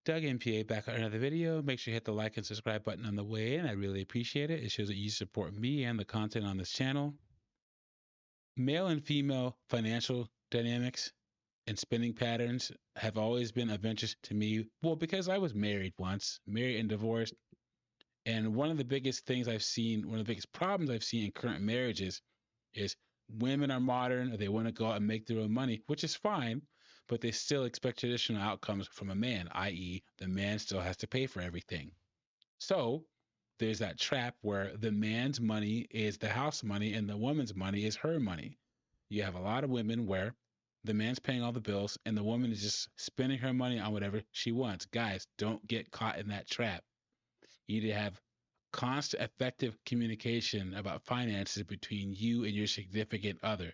Doug MPA back on another video. Make sure you hit the like and subscribe button on the way in. I really appreciate it. It shows that you support me and the content on this channel. Male and female financial dynamics and spending patterns have always been of interest to me. Well, because I was married once, married and divorced. And one of the biggest things I've seen, one of the biggest problems I've seen in current marriages is women are modern, they want to go out and make their own money, which is fine, but they still expect traditional outcomes from a man, i.e., the man still has to pay for everything. So there's that trap where the man's money is the house money and the woman's money is her money. You have a lot of women where the man's paying all the bills and the woman is just spending her money on whatever she wants. Guys, don't get caught in that trap. You need to have constant, effective communication about finances between you and your significant other.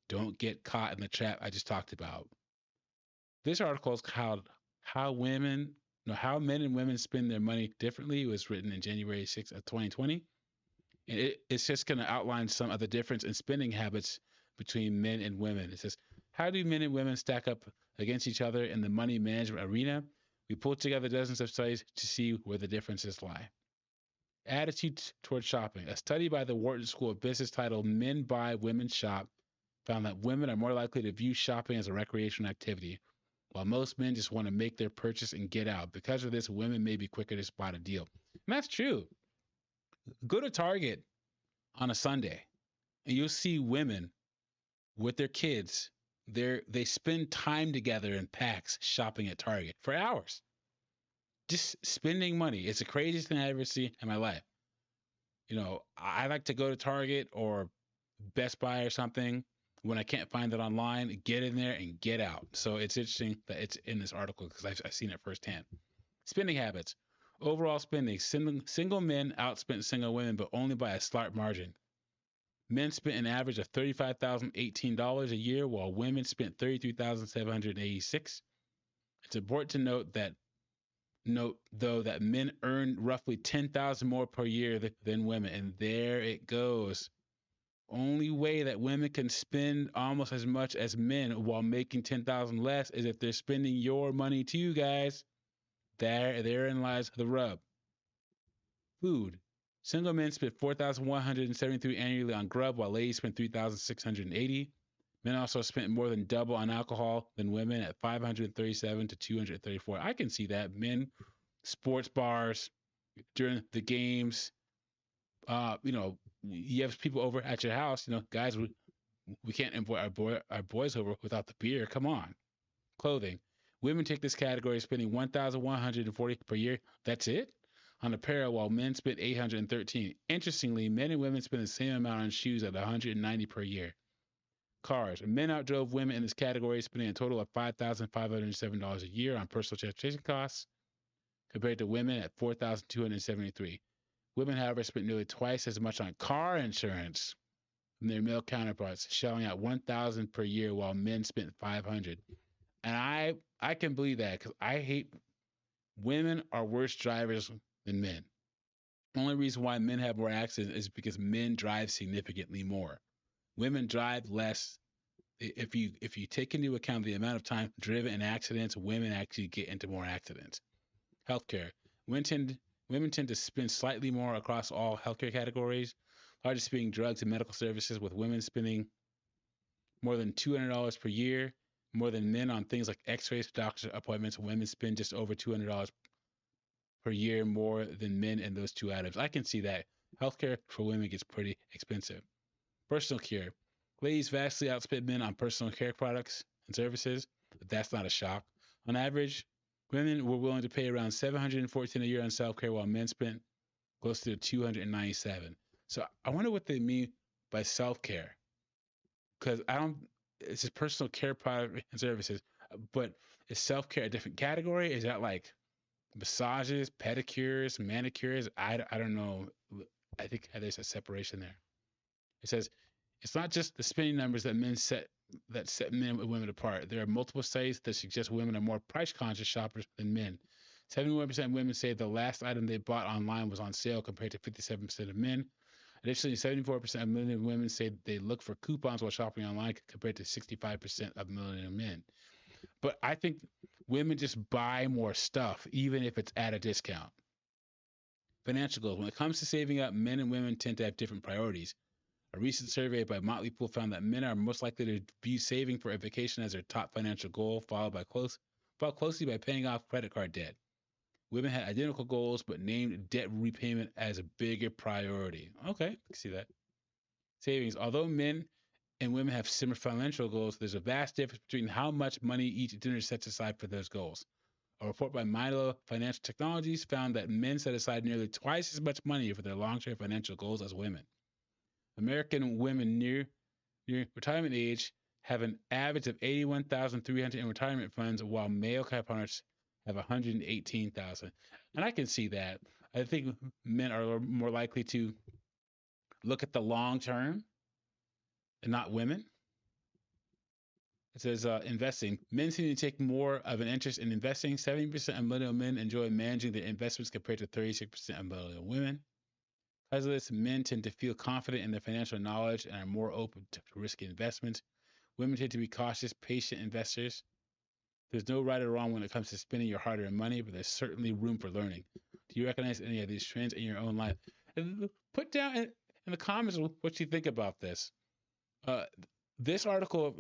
Don't get caught in the trap I just talked about. This article is called "How Women, no, How Men and Women Spend Their Money Differently." It was written in January 6th of 2020, and it's just going to outline some of the difference in spending habits between men and women. It says, "How do men and women stack up against each other in the money management arena?" We pulled together dozens of studies to see where the differences lie. Attitudes toward shopping. A study by the Wharton School of Business titled "Men Buy, Women Shop" found that women are more likely to view shopping as a recreational activity, while most men just want to make their purchase and get out. Because of this, women may be quicker to spot a deal. And that's true. Go to Target on a Sunday and you'll see women with their kids. They spend time together in packs shopping at Target for hours. Just spending money. It's the craziest thing I ever see in my life. I like to go to Target or Best Buy or something when I can't find it online, get in there and get out. So it's interesting that it's in this article because I've seen it firsthand. Spending habits. Overall spending. Single men outspent single women, but only by a slight margin. Men spent an average of $35,018 a year, while women spent $33,786. It's important to note though that men earn roughly $10,000 more per year than women, and there it goes. Only way that women can spend almost as much as men while making $10,000 less is if they're spending your money too, guys. Therein lies the rub. Food. Single men spend $4,173 annually on grub, while ladies spend $3,680. Men also spent more than double on alcohol than women at $537 to $234. I can see that. Men, sports bars during the games. You have people over at your house. Guys, we can't invite our boys over without the beer. Come on. Clothing. Women take this category, spending $1,140 per year. That's it on apparel, while men spend $813. Interestingly, men and women spend the same amount on shoes at $190 per year. Cars. Men outdrove women in this category, spending a total of $5,507 a year on personal transportation costs, compared to women at $4,273. Women, however, spent nearly twice as much on car insurance than their male counterparts, shelling out $1,000 per year, while men spent $500. And I can believe that because I hate women are worse drivers than men. The only reason why men have more accidents is because men drive significantly more. Women drive less. If you take into account the amount of time driven in accidents, women actually get into more accidents. Healthcare. Women tend to spend slightly more across all healthcare categories, largest being drugs and medical services, with women spending more than $200 per year, more than men on things like x-rays, doctor appointments. Women spend just over $200 per year more than men in those two items. I can see that. Healthcare for women gets pretty expensive. Personal care. Ladies vastly outspend men on personal care products and services, but that's not a shock. On average, women were willing to pay around $714 a year on self-care, while men spent close to $297. So I wonder what they mean by self-care, because it's just personal care product and services, but is self-care a different category? Is that like massages, pedicures, manicures? I don't know. I think there's a separation there. It says it's not just the spending numbers that set men and women apart. There are multiple studies that suggest women are more price-conscious shoppers than men. 71% of women say the last item they bought online was on sale, compared to 57% of men. Additionally, 74% of men and women say they look for coupons while shopping online, compared to 65% of millennial men. But I think women just buy more stuff, even if it's at a discount. Financial goals. When it comes to saving up, men and women tend to have different priorities. A recent survey by Motley Fool found that men are most likely to view saving for a vacation as their top financial goal, followed closely by paying off credit card debt. Women had identical goals, but named debt repayment as a bigger priority. Okay, I can see that. Savings. Although men and women have similar financial goals, there's a vast difference between how much money each individual sets aside for those goals. A report by Milo Financial Technologies found that men set aside nearly twice as much money for their long-term financial goals as women. American women near retirement age have an average of 81,300 in retirement funds, while male counterparts have 118,000. And I can see that. I think men are more likely to look at the long term and not women. It says investing. Men seem to take more of an interest in investing. 70% of millennial men enjoy managing their investments compared to 36% of millennial women. Because of this, men tend to feel confident in their financial knowledge and are more open to risky investments. Women tend to be cautious, patient investors. There's no right or wrong when it comes to spending your hard-earned money, but there's certainly room for learning. Do you recognize any of these trends in your own life? And put down in the comments what you think about this. This article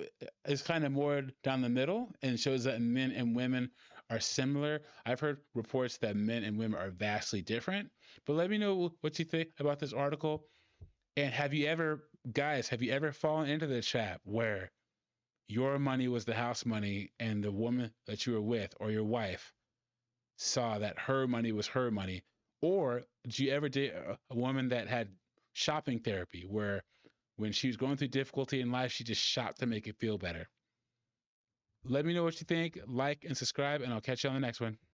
is kind of more down the middle and shows that men and women are similar. I've heard reports that men and women are vastly different, but let me know what you think about this article. And have you ever fallen into the trap where your money was the house money and the woman that you were with or your wife saw that her money was her money? Or did you ever date a woman that had shopping therapy where when she was going through difficulty in life, she just shopped to make it feel better? Let me know what you think. Like and subscribe, and I'll catch you on the next one.